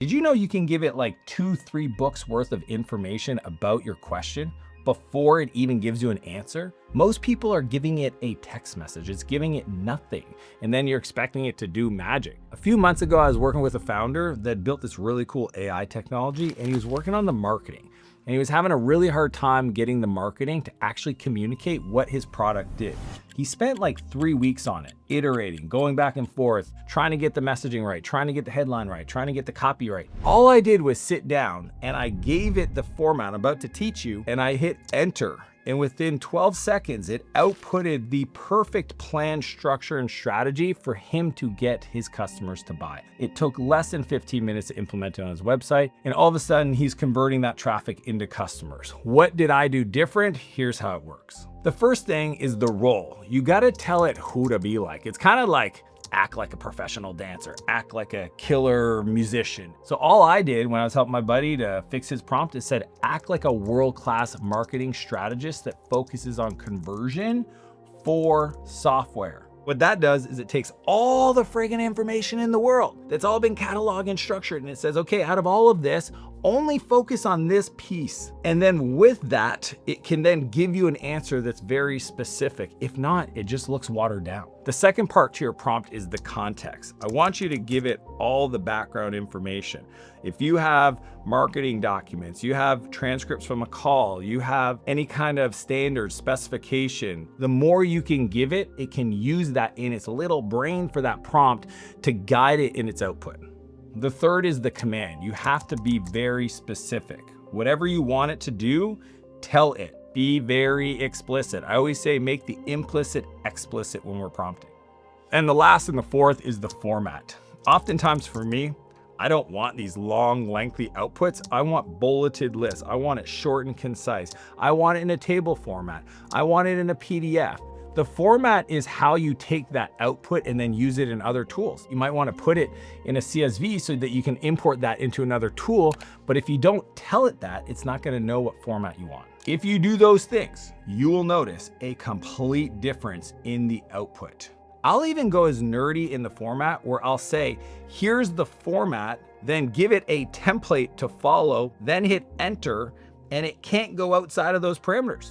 Did you know you can give it like 2, 3 books worth of information about your question before it even gives you an answer? Most people are giving it a text message. It's giving it nothing. And then you're expecting it to do magic. A few months ago, I was working with a founder that built this really cool AI technology, and he was working on the marketing. And he was having a really hard time getting the marketing to actually communicate what his product did. He spent like 3 weeks on it, iterating, going back and forth, trying to get the messaging right, trying to get the headline right, trying to get the copy right. All I did was sit down and I gave it the format I'm about to teach you, and I hit enter. And within 12 seconds, it outputted the perfect plan, structure, and strategy for him to get his customers to buy. It took less than 15 minutes to implement it on his website, and all of a sudden, he's converting that traffic into customers. What did I do different? Here's how it works. The first thing is the role. You gotta tell it who to be like. It's kind of like act like a professional dancer, act like a killer musician. So all I did when I was helping my buddy to fix his prompt is said, act like a world-class marketing strategist that focuses on conversion for software. What that does is it takes all the friggin' information in the world that's all been cataloged and structured, and it says, okay, out of all of this, only focus on this piece. And then with that, it can then give you an answer that's very specific. If not, it just looks watered down. The second part to your prompt is the context. I want you to give it all the background information. If you have marketing documents, you have transcripts from a call, you have any kind of standard specification, the more you can give it, it can use that in its little brain for that prompt to guide it in its output. The third is the command. You have to be very specific. Whatever you want it to do, tell it. Be very explicit. I always say make the implicit explicit when we're prompting. And the last and the fourth is the format. Oftentimes for me, I don't want these long, lengthy outputs. I want bulleted lists. I want it short and concise. I want it in a table format. I want it in a PDF. The format is how you take that output and then use it in other tools. You might want to put it in a CSV so that you can import that into another tool, but if you don't tell it that, it's not going to know what format you want. If you do those things, you will notice a complete difference in the output. I'll even go as nerdy in the format where I'll say, here's the format, then give it a template to follow, then hit enter, and it can't go outside of those parameters.